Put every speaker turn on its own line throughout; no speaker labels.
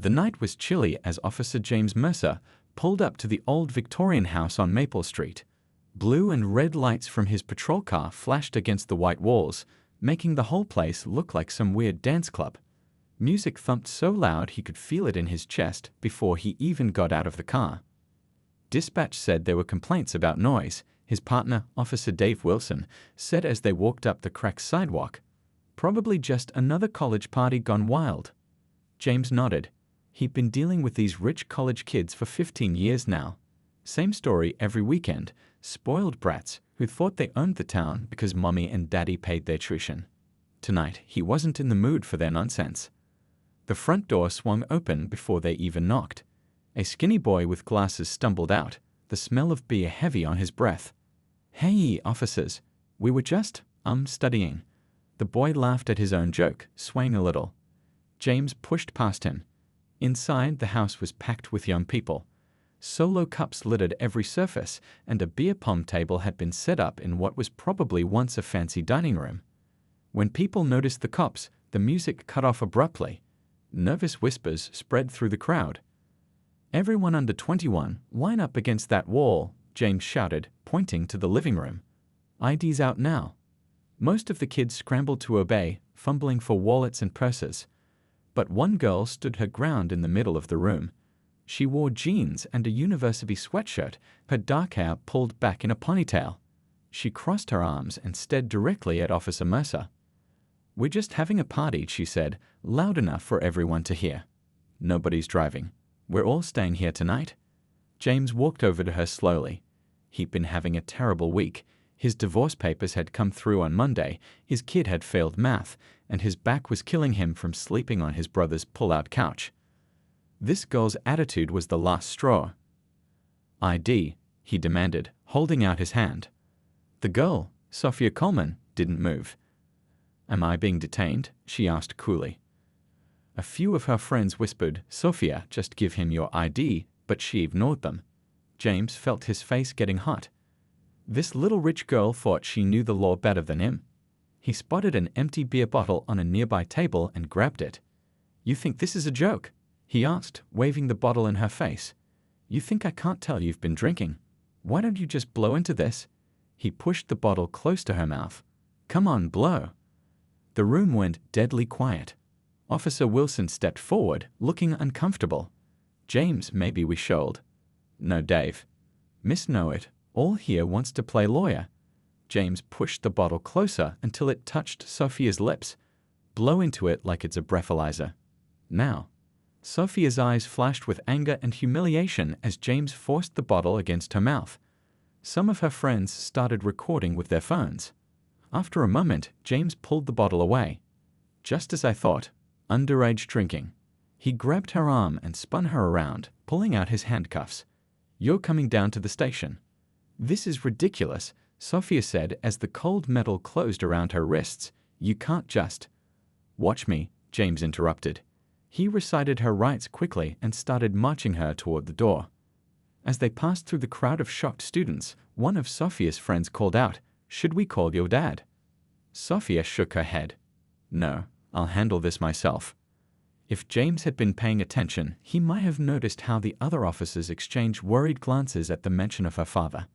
The night was chilly as Officer James Mercer pulled up to the old Victorian house on Maple Street. Blue and red lights from his patrol car flashed against the white walls, making the whole place look like some weird dance club. Music thumped so loud he could feel it in his chest before he even got out of the car. Dispatch said there were complaints about noise, his partner, Officer Dave Wilson, said as they walked up the cracked sidewalk. Probably just another college party gone wild. James nodded. He'd been dealing with these rich college kids for 15 years now. Same story every weekend. Spoiled brats who thought they owned the town because mommy and daddy paid their tuition. Tonight, he wasn't in the mood for their nonsense. The front door swung open before they even knocked. A skinny boy with glasses stumbled out, the smell of beer heavy on his breath. "Hey, officers, we were just, studying." The boy laughed at his own joke, swaying a little. James pushed past him. Inside, the house was packed with young people. Solo cups littered every surface, and a beer pong table had been set up in what was probably once a fancy dining room. When people noticed the cops, the music cut off abruptly. Nervous whispers spread through the crowd. "Everyone under 21, line up against that wall," James shouted, pointing to the living room. "ID's out now." Most of the kids scrambled to obey, fumbling for wallets and purses. But one girl stood her ground in the middle of the room. She wore jeans and a university sweatshirt, her dark hair pulled back in a ponytail. She crossed her arms and stared directly at Officer Mercer. "We're just having a party," she said, loud enough for everyone to hear. "Nobody's driving. We're all staying here tonight." James walked over to her slowly. He'd been having a terrible week. His divorce papers had come through on Monday, his kid had failed math, and his back was killing him from sleeping on his brother's pull-out couch. This girl's attitude was the last straw. "ID," he demanded, holding out his hand. The girl, Sophia Coleman, didn't move. "Am I being detained?" she asked coolly. A few of her friends whispered, "Sophia, just give him your ID," but she ignored them. James felt his face getting hot. This little rich girl thought she knew the law better than him. He spotted an empty beer bottle on a nearby table and grabbed it. "You think this is a joke?" he asked, waving the bottle in her face. "You think I can't tell you've been drinking? Why don't you just blow into this?" He pushed the bottle close to her mouth. "Come on, blow." The room went deadly quiet. Officer Wilson stepped forward, looking uncomfortable. "James, maybe we should." "No, Dave. Miss Know It, all here wants to play lawyer." James pushed the bottle closer until it touched Sophia's lips. "Blow into it like it's a breathalyzer. Now." Sophia's eyes flashed with anger and humiliation as James forced the bottle against her mouth. Some of her friends started recording with their phones. After a moment, James pulled the bottle away. "Just as I thought. Underage drinking." He grabbed her arm and spun her around, pulling out his handcuffs. "You're coming down to the station." "This is ridiculous," Sophia said as the cold metal closed around her wrists. "You can't just—" "Watch me," James interrupted. He recited her rights quickly and started marching her toward the door. As they passed through the crowd of shocked students, one of Sophia's friends called out, "Should we call your dad?" Sophia shook her head. "No, I'll handle this myself." If James had been paying attention, he might have noticed how the other officers exchanged worried glances at the mention of her father.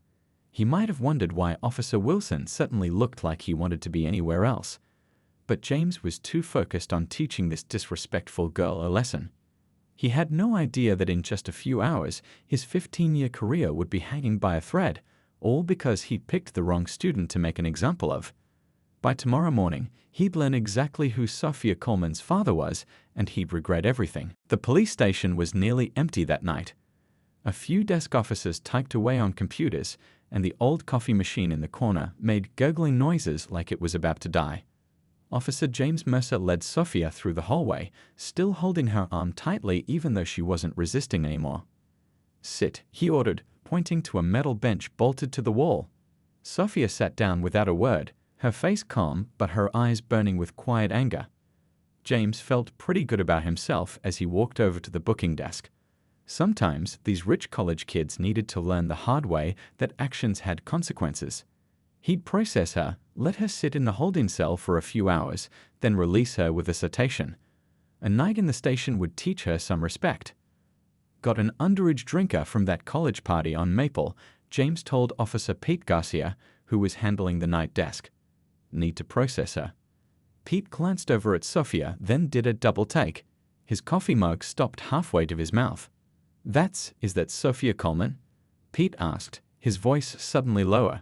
He might have wondered why Officer Wilson suddenly looked like he wanted to be anywhere else. But James was too focused on teaching this disrespectful girl a lesson. He had no idea that in just a few hours, his 15-year career would be hanging by a thread, all because he'd picked the wrong student to make an example of. By tomorrow morning, he'd learn exactly who Sophia Coleman's father was, and he'd regret everything. The police station was nearly empty that night. A few desk officers typed away on computers, and the old coffee machine in the corner made gurgling noises like it was about to die. Officer James Mercer led Sophia through the hallway, still holding her arm tightly even though she wasn't resisting anymore. "Sit," he ordered, pointing to a metal bench bolted to the wall. Sophia sat down without a word, her face calm but her eyes burning with quiet anger. James felt pretty good about himself as he walked over to the booking desk. Sometimes these rich college kids needed to learn the hard way that actions had consequences. He'd process her, let her sit in the holding cell for a few hours, then release her with a citation. A night in the station would teach her some respect. Got an underage drinker from that college party on Maple, James told Officer Pete Garcia, who was handling the night desk. Need to process her. Pete glanced over at Sophia, then did a double take. His coffee mug stopped halfway to his mouth. Is that Sophia Coleman? Pete asked, his voice suddenly lower.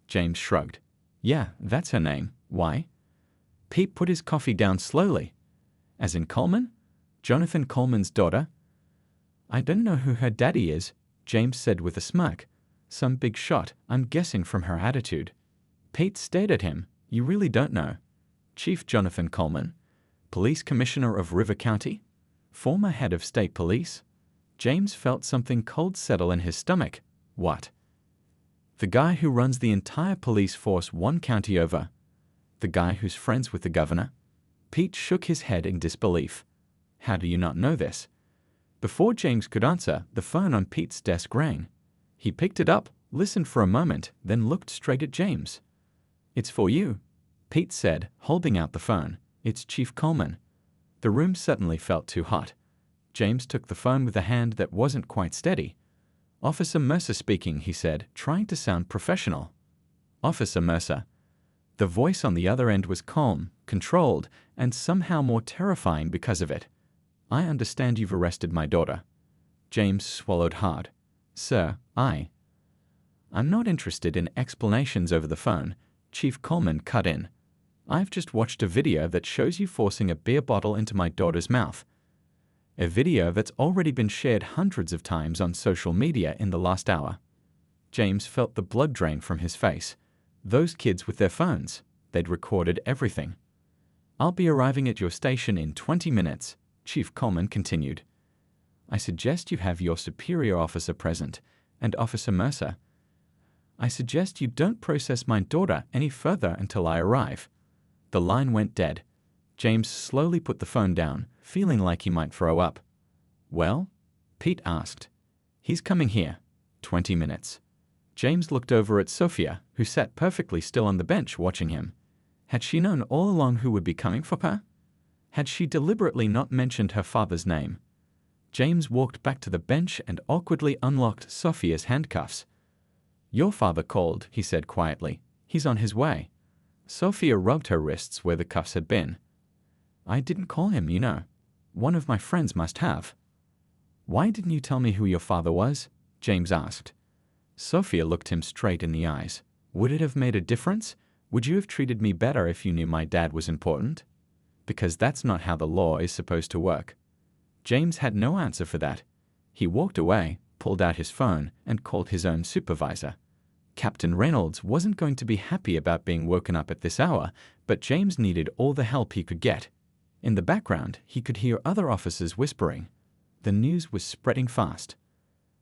James shrugged. Yeah, that's her name. Why? Pete put his coffee down slowly. As in Coleman? Jonathan Coleman's daughter? I don't know who her daddy is, James said with a smirk. Some big shot, I'm guessing from her attitude. Pete stared at him. You really don't know. Chief Jonathan Coleman, police commissioner of River County, former head of state police. James felt something cold settle in his stomach. What? The guy who runs the entire police force one county over. The guy who's friends with the governor. Pete shook his head in disbelief. How do you not know this? Before James could answer, the phone on Pete's desk rang. He picked it up, listened for a moment, then looked straight at James. It's for you, Pete said, holding out the phone. It's Chief Coleman. The room suddenly felt too hot. James took the phone with a hand that wasn't quite steady. Officer Mercer speaking, he said, trying to sound professional. Officer Mercer. The voice on the other end was calm, controlled, and somehow more terrifying because of it. I understand you've arrested my daughter. James swallowed hard. Sir, I'm not interested in explanations over the phone, Chief Coleman cut in. I've just watched a video that shows you forcing a beer bottle into my daughter's mouth. A video that's already been shared hundreds of times on social media in the last hour. James felt the blood drain from his face. Those kids with their phones, they'd recorded everything. I'll be arriving at your station in 20 minutes, Chief Coleman continued. I suggest you have your superior officer present, and Officer Mercer. I suggest you don't process my daughter any further until I arrive. The line went dead. James slowly put the phone down, feeling like he might throw up. Well? Pete asked. He's coming here. 20 minutes. James looked over at Sophia, who sat perfectly still on the bench watching him. Had she known all along who would be coming for her? Had she deliberately not mentioned her father's name? James walked back to the bench and awkwardly unlocked Sophia's handcuffs. Your father called, he said quietly. He's on his way. Sophia rubbed her wrists where the cuffs had been. I didn't call him, you know. One of my friends must have. Why didn't you tell me who your father was? James asked. Sophia looked him straight in the eyes. Would it have made a difference? Would you have treated me better if you knew my dad was important? Because that's not how the law is supposed to work. James had no answer for that. He walked away, pulled out his phone, and called his own supervisor. Captain Reynolds wasn't going to be happy about being woken up at this hour, but James needed all the help he could get. In the background, he could hear other officers whispering. The news was spreading fast.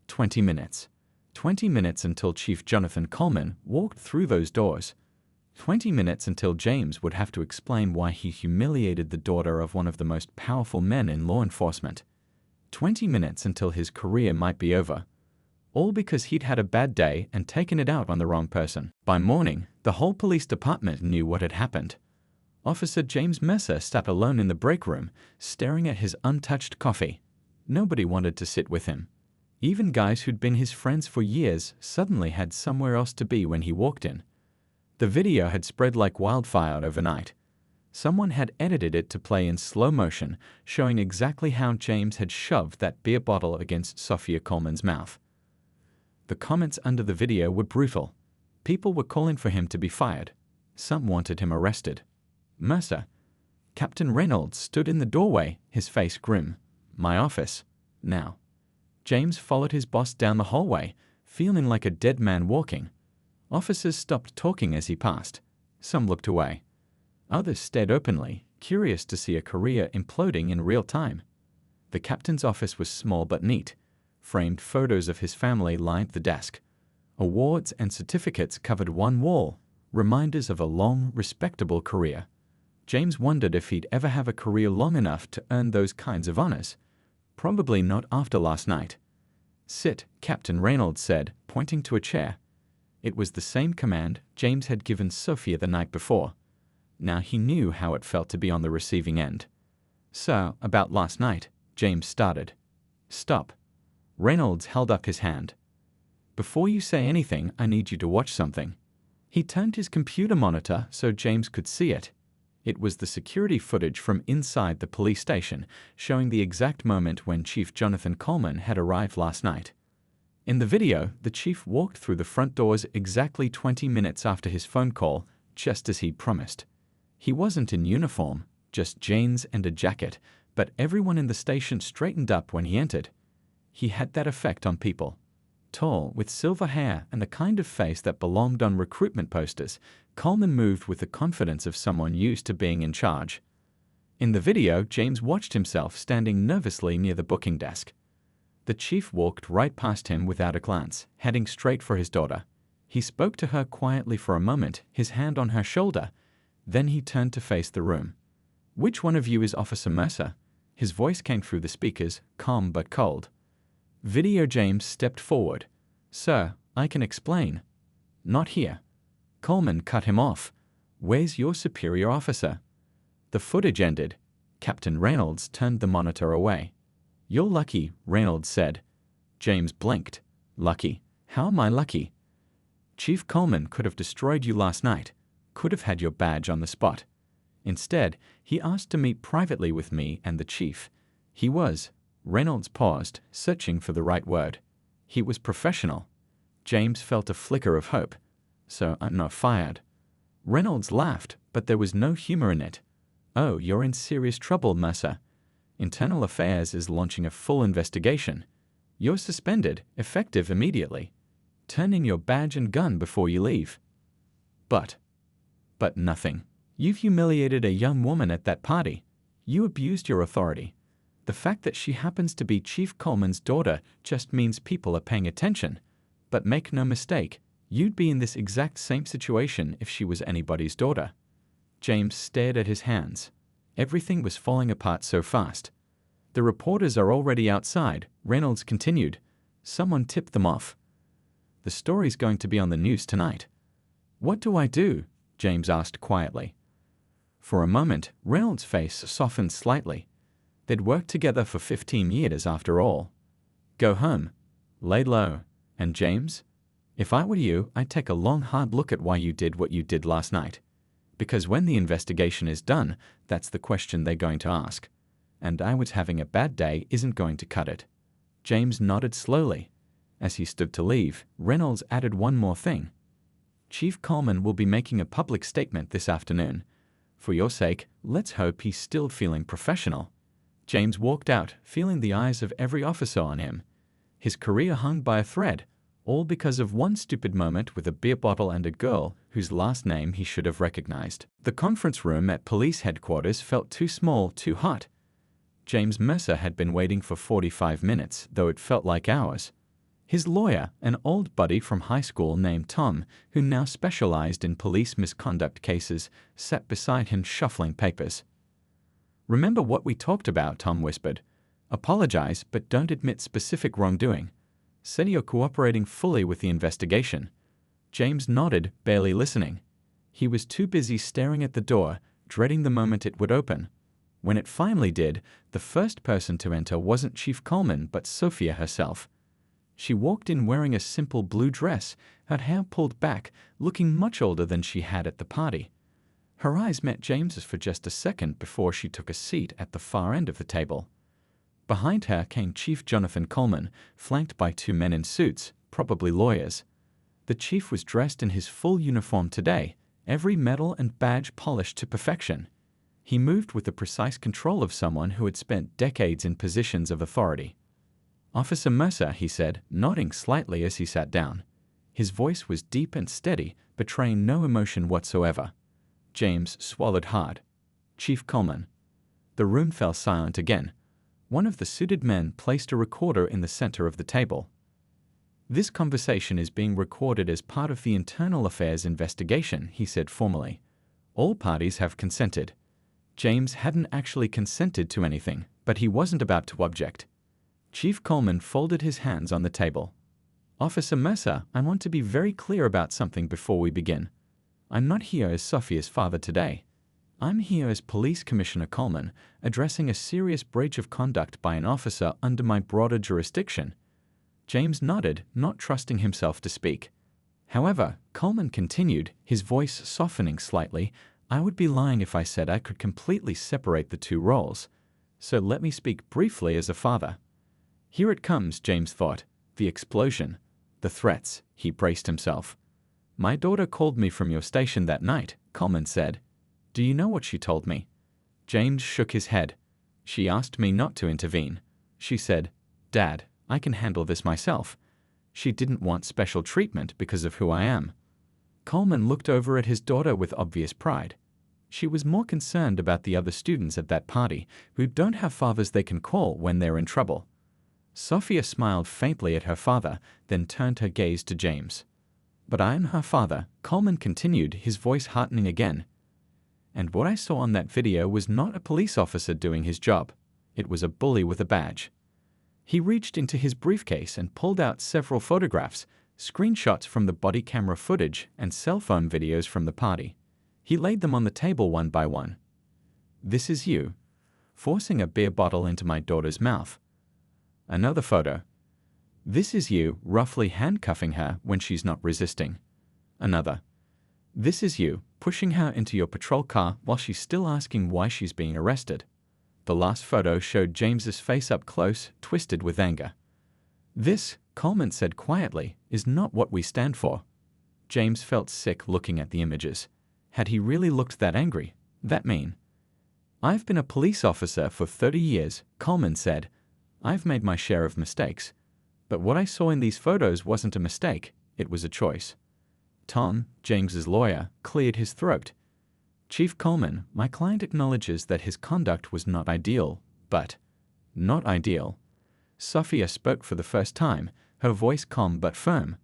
20 minutes. 20 minutes until Chief Jonathan Coleman walked through those doors. 20 minutes until James would have to explain why he humiliated the daughter of one of the most powerful men in law enforcement. 20 minutes until his career might be over. All because he'd had a bad day and taken it out on the wrong person. By morning, the whole police department knew what had happened. Officer James Mercer sat alone in the break room, staring at his untouched coffee. Nobody wanted to sit with him. Even guys who'd been his friends for years suddenly had somewhere else to be when he walked in. The video had spread like wildfire overnight. Someone had edited it to play in slow motion, showing exactly how James had shoved that beer bottle against Sophia Coleman's mouth. The comments under the video were brutal. People were calling for him to be fired. Some wanted him arrested. Mercer. Captain Reynolds stood in the doorway, his face grim. My office. Now. James followed his boss down the hallway, feeling like a dead man walking. Officers stopped talking as he passed. Some looked away. Others stared openly, curious to see a career imploding in real time. The captain's office was small but neat. Framed photos of his family lined the desk. Awards and certificates covered one wall, reminders of a long, respectable career. James wondered if he'd ever have a career long enough to earn those kinds of honors. Probably not after last night. Sit, Captain Reynolds said, pointing to a chair. It was the same command James had given Sophia the night before. Now he knew how it felt to be on the receiving end. "Sir, about last night," James started. "Stop." Reynolds held up his hand. "Before you say anything, I need you to watch something." He turned his computer monitor so James could see it. It was the security footage from inside the police station, showing the exact moment when Chief Jonathan Coleman had arrived last night. In the video, the chief walked through the front doors exactly 20 minutes after his phone call, just as he promised. He wasn't in uniform, just jeans and a jacket, but everyone in the station straightened up when he entered. He had that effect on people. Tall, with silver hair and the kind of face that belonged on recruitment posters, Coleman moved with the confidence of someone used to being in charge. In the video, James watched himself standing nervously near the booking desk. The chief walked right past him without a glance, heading straight for his daughter. He spoke to her quietly for a moment, his hand on her shoulder. Then he turned to face the room. "Which one of you is Officer Mercer?" His voice came through the speakers, calm but cold. Video James stepped forward. "Sir, I can explain." "Not here." Coleman cut him off. "Where's your superior officer?" The footage ended. Captain Reynolds turned the monitor away. "You're lucky," Reynolds said. James blinked. "Lucky? How am I lucky?" "Chief Coleman could have destroyed you last night, could have had your badge on the spot. Instead, he asked to meet privately with me and the chief. He was—" Reynolds paused, searching for the right word. "He was professional." James felt a flicker of hope. "So I'm not fired." Reynolds laughed, but there was no humor in it. "Oh, you're in serious trouble, Mercer. Internal Affairs is launching a full investigation. You're suspended, effective immediately. Turn in your badge and gun before you leave." But nothing. You've humiliated a young woman at that party. You abused your authority. The fact that she happens to be Chief Coleman's daughter just means people are paying attention. But make no mistake, you'd be in this exact same situation if she was anybody's daughter. James stared at his hands. Everything was falling apart so fast. "The reporters are already outside," Reynolds continued. "Someone tipped them off. The story's going to be on the news tonight." "What do I do?" James asked quietly. For a moment, Reynolds' face softened slightly. They'd worked together for 15 years after all. "Go home. Lay low. And James? If I were you, I'd take a long, hard look at why you did what you did last night. Because when the investigation is done, that's the question they're going to ask. And I was having a bad day isn't going to cut it." James nodded slowly. As he stood to leave, Reynolds added one more thing. "Chief Coleman will be making a public statement this afternoon. For your sake, let's hope he's still feeling professional." James walked out, feeling the eyes of every officer on him. His career hung by a thread, all because of one stupid moment with a beer bottle and a girl whose last name he should have recognized. The conference room at police headquarters felt too small, too hot. James Mercer had been waiting for 45 minutes, though it felt like hours. His lawyer, an old buddy from high school named Tom, who now specialized in police misconduct cases, sat beside him shuffling papers. "Remember what we talked about," Tom whispered. "Apologize, but don't admit specific wrongdoing. Say you're cooperating fully with the investigation." James nodded, barely listening. He was too busy staring at the door, dreading the moment it would open. When it finally did, the first person to enter wasn't Chief Coleman, but Sophia herself. She walked in wearing a simple blue dress, her hair pulled back, looking much older than she had at the party. Her eyes met James's for just a second before she took a seat at the far end of the table. Behind her came Chief Jonathan Coleman, flanked by two men in suits, probably lawyers. The chief was dressed in his full uniform today, every medal and badge polished to perfection. He moved with the precise control of someone who had spent decades in positions of authority. "Officer Mercer," he said, nodding slightly as he sat down. His voice was deep and steady, betraying no emotion whatsoever. James swallowed hard. "Chief Coleman." The room fell silent again. One of the suited men placed a recorder in the center of the table. "This conversation is being recorded as part of the Internal Affairs investigation," he said formally. "All parties have consented." James hadn't actually consented to anything, but he wasn't about to object. Chief Coleman folded his hands on the table. "Officer Mercer, I want to be very clear about something before we begin. I'm not here as Sophia's father today. I'm here as Police Commissioner Coleman, addressing a serious breach of conduct by an officer under my broader jurisdiction. James nodded, not trusting himself to speak. However, Coleman continued, his voice softening slightly. I would be lying if I said I could completely separate the two roles. So let me speak briefly as a father. Here it comes, James thought. The explosion. The threats. He braced himself. My daughter called me from your station that night, Coleman said. Do you know what she told me? James shook his head. She asked me not to intervene. She said, Dad, I can handle this myself. She didn't want special treatment because of who I am. Coleman looked over at his daughter with obvious pride. She was more concerned about the other students at that party who don't have fathers they can call when they're in trouble. Sophia smiled faintly at her father, then turned her gaze to James. But I am her father, Coleman continued, his voice heartening again. And what I saw on that video was not a police officer doing his job. It was a bully with a badge. He reached into his briefcase and pulled out several photographs, screenshots from the body camera footage and cell phone videos from the party. He laid them on the table one by one. This is you, forcing a beer bottle into my daughter's mouth. Another photo. This is you, roughly handcuffing her when she's not resisting. Another. This is you, pushing her into your patrol car while she's still asking why she's being arrested. The last photo showed James's face up close, twisted with anger. This, Coleman said quietly, is not what we stand for. James felt sick looking at the images. Had he really looked that angry, that mean? I've been a police officer for 30 years, Coleman said. I've made my share of mistakes. But what I saw in these photos wasn't a mistake, it was a choice. Tom, James's lawyer, cleared his throat. Chief Coleman, my client acknowledges that his conduct was not ideal, but not ideal. Sophia spoke for the first time, her voice calm but firm.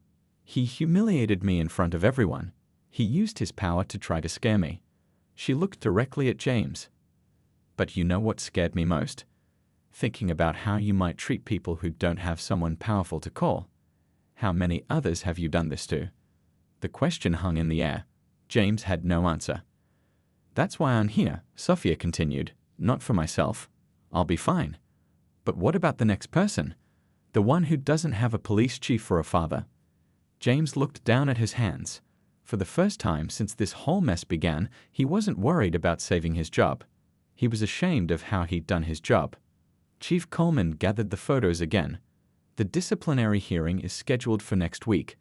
He humiliated me in front of everyone. He used his power to try to scare me. She looked directly at James. But you know what scared me most? Thinking about how you might treat people who don't have someone powerful to call. How many others have you done this to? The question hung in the air. James had no answer. That's why I'm here, Sophia continued. Not for myself. I'll be fine. But what about the next person? The one who doesn't have a police chief or a father? James looked down at his hands. For the first time since this whole mess began, he wasn't worried about saving his job. He was ashamed of how he'd done his job. Chief Coleman gathered the photos again. The disciplinary hearing is scheduled for next week.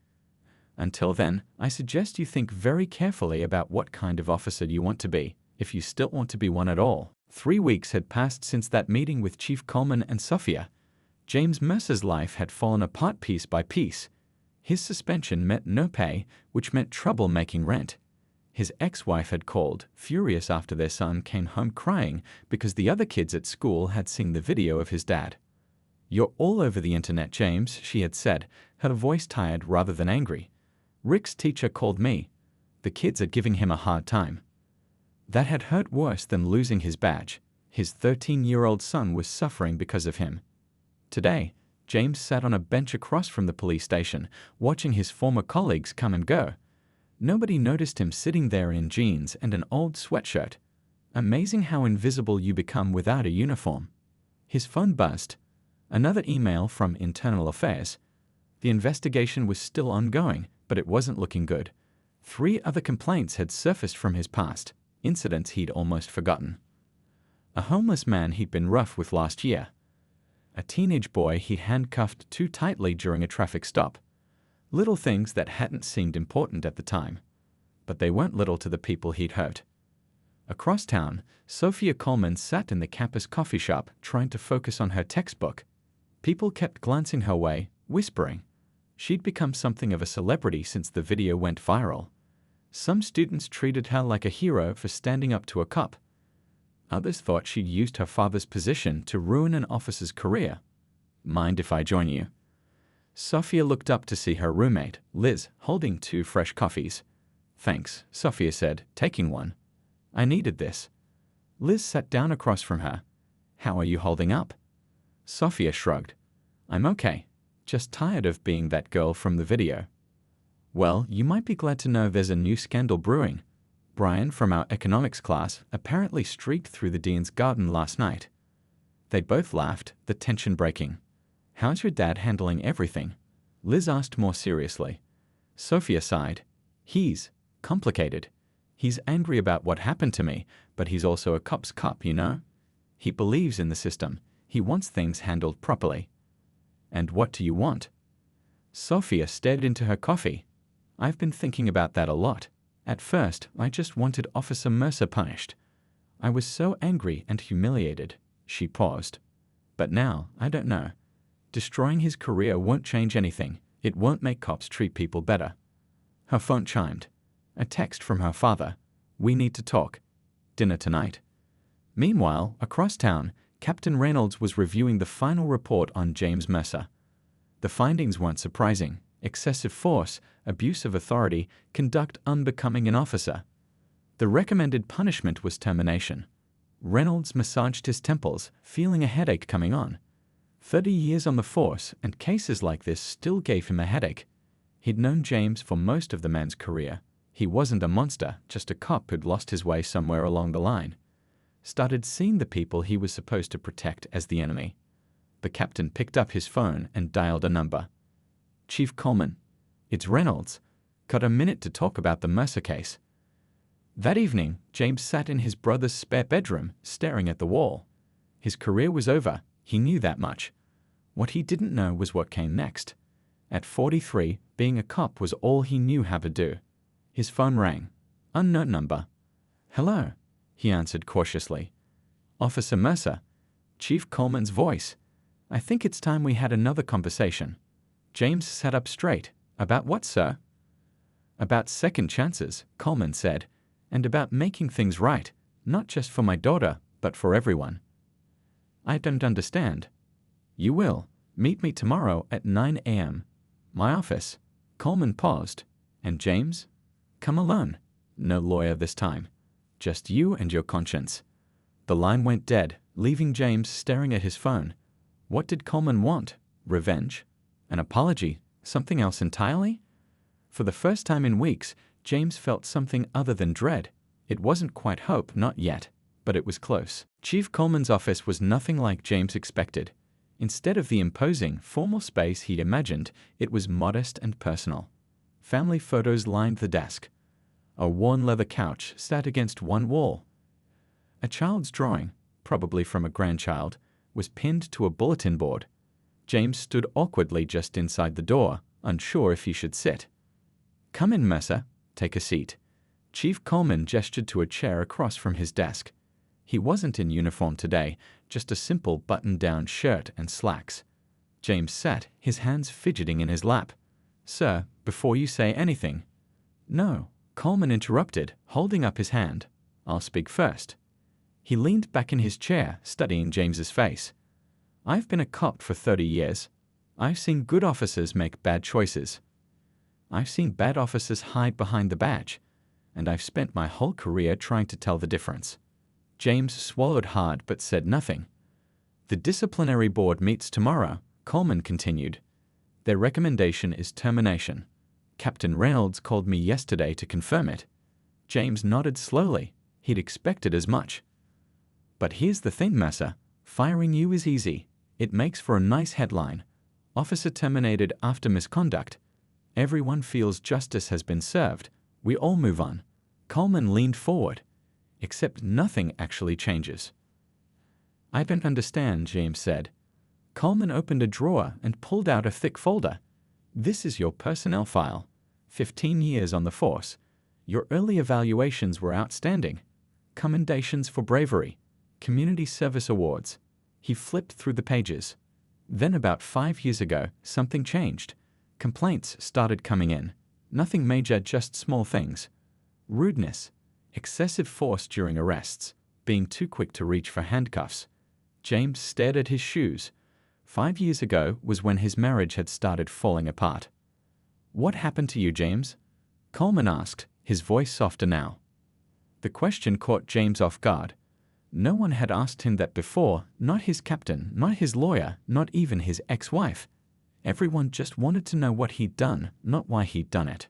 Until then, I suggest you think very carefully about what kind of officer you want to be, if you still want to be one at all. 3 weeks had passed since that meeting with Chief Coleman and Sophia. James Mercer's life had fallen apart piece by piece. His suspension meant no pay, which meant trouble making rent. His ex-wife had called, furious after their son came home crying because the other kids at school had seen the video of his dad. You're all over the internet, James, she had said, her voice tired rather than angry. Rick's teacher called me. The kids are giving him a hard time. That had hurt worse than losing his badge. His 13-year-old son was suffering because of him. Today, James sat on a bench across from the police station, watching his former colleagues come and go. Nobody noticed him sitting there in jeans and an old sweatshirt. Amazing how invisible you become without a uniform. His phone buzzed. Another email from Internal Affairs. The investigation was still ongoing, but it wasn't looking good. 3 other complaints had surfaced from his past, incidents he'd almost forgotten. A homeless man he'd been rough with last year. A teenage boy he'd handcuffed too tightly during a traffic stop. Little things that hadn't seemed important at the time. But they weren't little to the people he'd hurt. Across town, Sophia Coleman sat in the campus coffee shop trying to focus on her textbook. People kept glancing her way, whispering. She'd become something of a celebrity since the video went viral. Some students treated her like a hero for standing up to a cop. Others thought she'd used her father's position to ruin an officer's career. Mind if I join you? Sophia looked up to see her roommate, Liz, holding 2 fresh coffees. Thanks, Sophia said, taking one. I needed this. Liz sat down across from her. How are you holding up? Sophia shrugged. I'm okay. Just tired of being that girl from the video. Well, you might be glad to know there's a new scandal brewing. Brian from our economics class apparently streaked through the dean's garden last night. They both laughed, the tension breaking. How's your dad handling everything? Liz asked more seriously. Sophia sighed. He's complicated. He's angry about what happened to me, but he's also a cop's cop, you know? He believes in the system. He wants things handled properly. And what do you want? Sophia stared into her coffee. I've been thinking about that a lot. At first, I just wanted Officer Mercer punished. I was so angry and humiliated. She paused. But now, I don't know. Destroying his career won't change anything. It won't make cops treat people better. Her phone chimed. A text from her father. We need to talk. Dinner tonight. Meanwhile, across town, Captain Reynolds was reviewing the final report on James Mercer. The findings weren't surprising. Excessive force, abuse of authority, conduct unbecoming an officer. The recommended punishment was termination. Reynolds massaged his temples, feeling a headache coming on. 30 years on the force, and cases like this still gave him a headache. He'd known James for most of the man's career. He wasn't a monster, just a cop who'd lost his way somewhere along the line. Started seeing the people he was supposed to protect as the enemy. The captain picked up his phone and dialed a number. Chief Coleman. It's Reynolds. Got a minute to talk about the Mercer case. That evening, James sat in his brother's spare bedroom, staring at the wall. His career was over. He knew that much. What he didn't know was what came next. At 43, being a cop was all he knew how to do. His phone rang. Unknown number. Hello, he answered cautiously. Officer Mercer. Chief Coleman's voice. I think it's time we had another conversation. James sat up straight. About what, sir? About second chances, Coleman said, and about making things right, not just for my daughter, but for everyone. I don't understand. You will. Meet me tomorrow at 9 a.m. My office. Coleman paused. And James? Come alone. No lawyer this time. Just you and your conscience. The line went dead, leaving James staring at his phone. What did Coleman want? Revenge? An apology? Something else entirely? For the first time in weeks, James felt something other than dread. It wasn't quite hope, not yet, but it was close. Chief Coleman's office was nothing like James expected. Instead of the imposing, formal space he'd imagined, it was modest and personal. Family photos lined the desk. A worn leather couch sat against one wall. A child's drawing, probably from a grandchild, was pinned to a bulletin board. James stood awkwardly just inside the door, unsure if he should sit. Come in, Mercer. Take a seat. Chief Coleman gestured to a chair across from his desk. He wasn't in uniform today, just a simple button-down shirt and slacks. James sat, his hands fidgeting in his lap. Sir, before you say anything. No, Coleman interrupted, holding up his hand. I'll speak first. He leaned back in his chair, studying James's face. I've been a cop for 30 years. I've seen good officers make bad choices. I've seen bad officers hide behind the badge, and I've spent my whole career trying to tell the difference. James swallowed hard but said nothing. The disciplinary board meets tomorrow, Coleman continued. Their recommendation is termination. Captain Reynolds called me yesterday to confirm it. James nodded slowly. He'd expected as much. But here's the thing, Mercer. Firing you is easy. It makes for a nice headline. Officer terminated after misconduct. Everyone feels justice has been served. We all move on. Coleman leaned forward. Except nothing actually changes. I don't understand, James said. Coleman opened a drawer and pulled out a thick folder. This is your personnel file. 15 years on the force. Your early evaluations were outstanding. Commendations for bravery. Community service awards. He flipped through the pages. Then about 5 years ago, something changed. Complaints started coming in. Nothing major, just small things. Rudeness. Excessive force during arrests. Being too quick to reach for handcuffs. James stared at his shoes. 5 years ago was when his marriage had started falling apart. What happened to you, James? Coleman asked, his voice softer now. The question caught James off guard. No one had asked him that before, not his captain, not his lawyer, not even his ex-wife. Everyone just wanted to know what he'd done, not why he'd done it.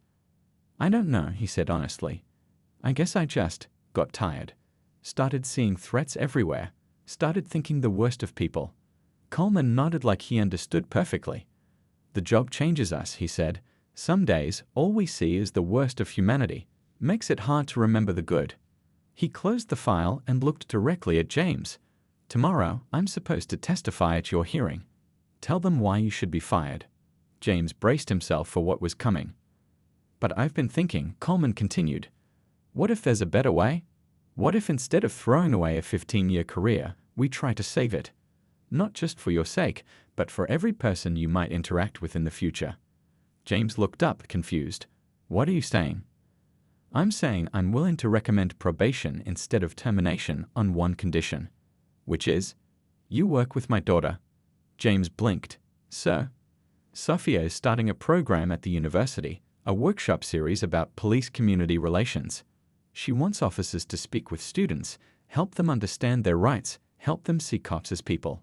I don't know, he said honestly. I guess I just got tired. Started seeing threats everywhere. Started thinking the worst of people. Coleman nodded like he understood perfectly. The job changes us, he said. Some days, all we see is the worst of humanity. Makes it hard to remember the good. He closed the file and looked directly at James. Tomorrow, I'm supposed to testify at your hearing. Tell them why you should be fired. James braced himself for what was coming. But I've been thinking, Coleman continued. What if there's a better way? What if instead of throwing away a 15-year career, we try to save it? Not just for your sake, but for every person you might interact with in the future. James looked up, confused. What are you saying? I'm saying I'm willing to recommend probation instead of termination on one condition. Which is? You work with my daughter. James blinked. Sir? Sophia is starting a program at the university, a workshop series about police-community relations. She wants officers to speak with students, help them understand their rights, help them see cops as people.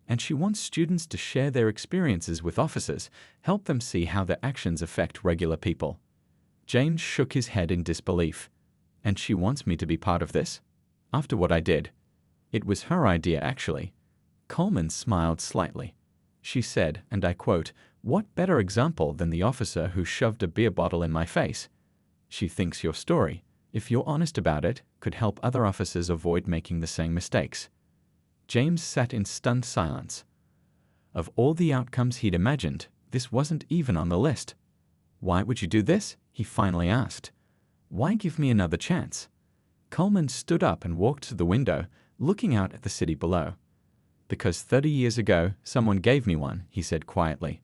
And she wants students to share their experiences with officers, help them see how their actions affect regular people. James shook his head in disbelief. And she wants me to be part of this? After what I did? It was her idea, actually. Coleman smiled slightly. She said, and I quote, "What better example than the officer who shoved a beer bottle in my face? She thinks your story, if you're honest about it, could help other officers avoid making the same mistakes." James sat in stunned silence. Of all the outcomes he'd imagined, this wasn't even on the list. Why would you do this? He finally asked. Why give me another chance? Coleman stood up and walked to the window, looking out at the city below. Because 30 years ago, someone gave me one, he said quietly.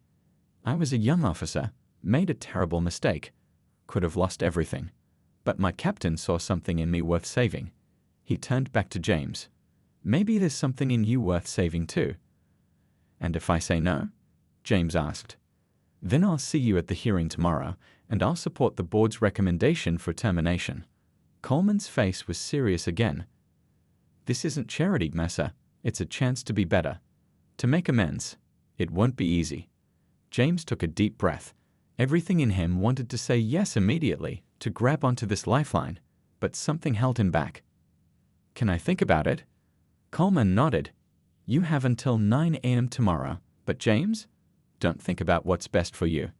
I was a young officer, made a terrible mistake, could have lost everything. But my captain saw something in me worth saving. He turned back to James. Maybe there's something in you worth saving too. And if I say no? James asked. Then I'll see you at the hearing tomorrow, and I'll support the board's recommendation for termination. Coleman's face was serious again. This isn't charity, Massa. It's a chance to be better. To make amends. It won't be easy. James took a deep breath. Everything in him wanted to say yes immediately, to grab onto this lifeline, but something held him back. Can I think about it? Coleman nodded. You have until 9 a.m. tomorrow, but James? Don't think about what's best for you.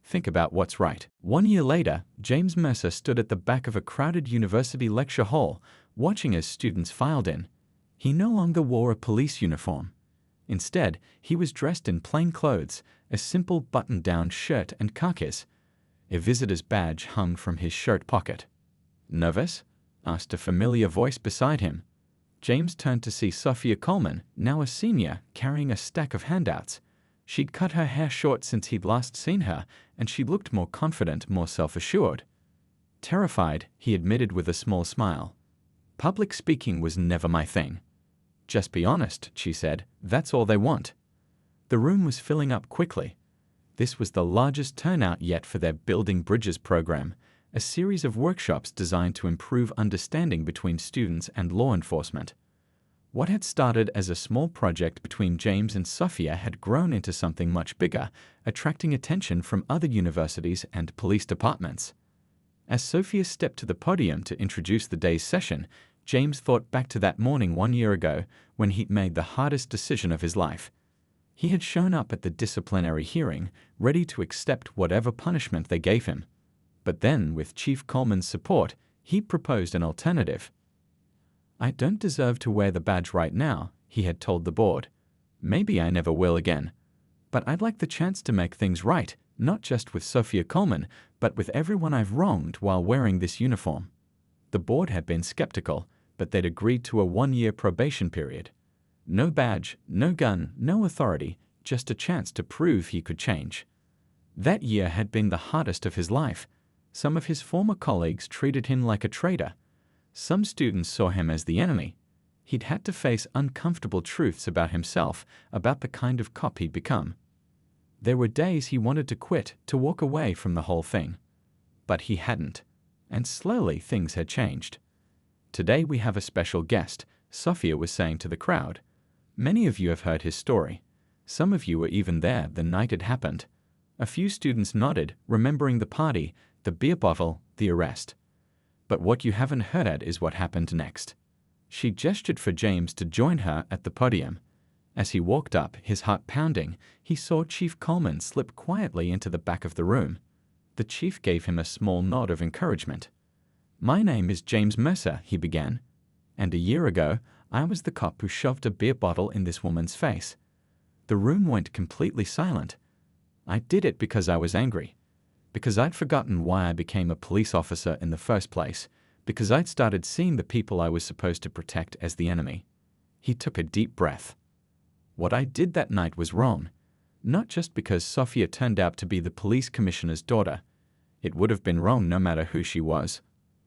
Think about what's right. 1 year later, James Mercer stood at the back of a crowded university lecture hall, watching as students filed in. He no longer wore a police uniform. Instead, he was dressed in plain clothes, a simple button-down shirt and khakis. A visitor's badge hung from his shirt pocket. Nervous? Asked a familiar voice beside him. James turned to see Sophia Coleman, now a senior, carrying a stack of handouts. She'd cut her hair short since he'd last seen her, and she looked more confident, more self-assured. Terrified, he admitted with a small smile. Public speaking was never my thing. Just be honest, she said. That's all they want. The room was filling up quickly. This was the largest turnout yet for their Building Bridges program, a series of workshops designed to improve understanding between students and law enforcement. What had started as a small project between James and Sophia had grown into something much bigger, attracting attention from other universities and police departments. As Sophia stepped to the podium to introduce the day's session, James thought back to that morning 1 year ago when he'd made the hardest decision of his life. He had shown up at the disciplinary hearing, ready to accept whatever punishment they gave him. But then, with Chief Coleman's support, he proposed an alternative. I don't deserve to wear the badge right now, he had told the board. Maybe I never will again. But I'd like the chance to make things right, not just with Sophia Coleman, but with everyone I've wronged while wearing this uniform. The board had been skeptical, but they'd agreed to a 1-year probation period. No badge, no gun, no authority, just a chance to prove he could change. That year had been the hardest of his life. Some of his former colleagues treated him like a traitor. Some students saw him as the enemy. He'd had to face uncomfortable truths about himself, about the kind of cop he'd become. There were days he wanted to quit, to walk away from the whole thing. But he hadn't. And slowly things had changed. Today we have a special guest, Sophia was saying to the crowd. Many of you have heard his story. Some of you were even there the night it happened. A few students nodded, remembering the party, the beer bottle, the arrest. But what you haven't heard at is what happened next. She gestured for James to join her at the podium. As he walked up, his heart pounding, he saw Chief Coleman slip quietly into the back of the room. The chief gave him a small nod of encouragement. "My name is James Mercer," he began. "And a year ago, I was the cop who shoved a beer bottle in this woman's face." The room went completely silent. "I did it because I was angry. Because I'd forgotten why I became a police officer in the first place. Because I'd started seeing the people I was supposed to protect as the enemy." He took a deep breath. "What I did that night was wrong. Not just because Sophia turned out to be the police commissioner's daughter. It would have been wrong no matter who she was.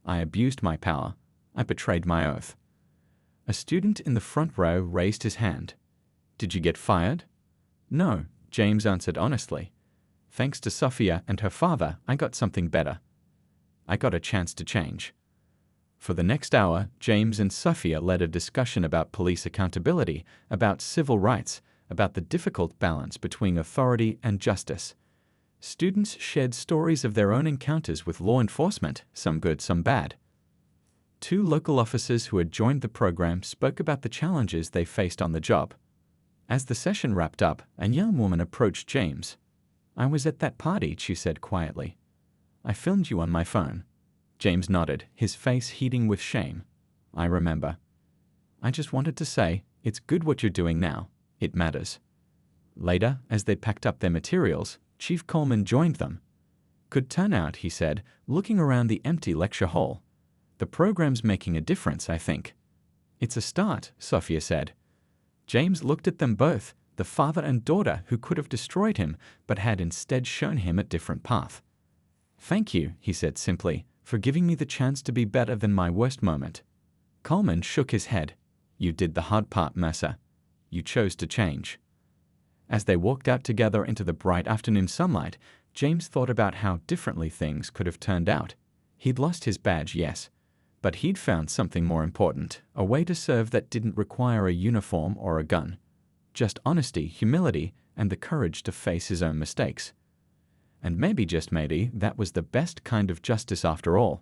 I abused my power. I betrayed my oath." A student in the front row raised his hand. "Did you get fired?" "No," James answered honestly. "Thanks to Sophia and her father, I got something better. I got a chance to change." For the next hour, James and Sophia led a discussion about police accountability, about civil rights, about the difficult balance between authority and justice. Students shared stories of their own encounters with law enforcement, some good, some bad. Two local officers who had joined the program spoke about the challenges they faced on the job. As the session wrapped up, a young woman approached James. "I was at that party," she said quietly. "I filmed you on my phone." James nodded, his face heating with shame. "I remember. I just wanted to say, it's good what you're doing now. It matters." Later, as they packed up their materials, Chief Coleman joined them. "Good turnout," he said, looking around the empty lecture hall. "The program's making a difference, I think." "It's a start," Sophia said. James looked at them both, the father and daughter who could have destroyed him, but had instead shown him a different path. "Thank you," he said simply, "for giving me the chance to be better than my worst moment." Coleman shook his head. "You did the hard part, Mercer. You chose to change." As they walked out together into the bright afternoon sunlight, James thought about how differently things could have turned out. He'd lost his badge, yes, but he'd found something more important, a way to serve that didn't require a uniform or a gun. Just honesty, humility, and the courage to face his own mistakes. And maybe, just maybe, that was the best kind of justice after all.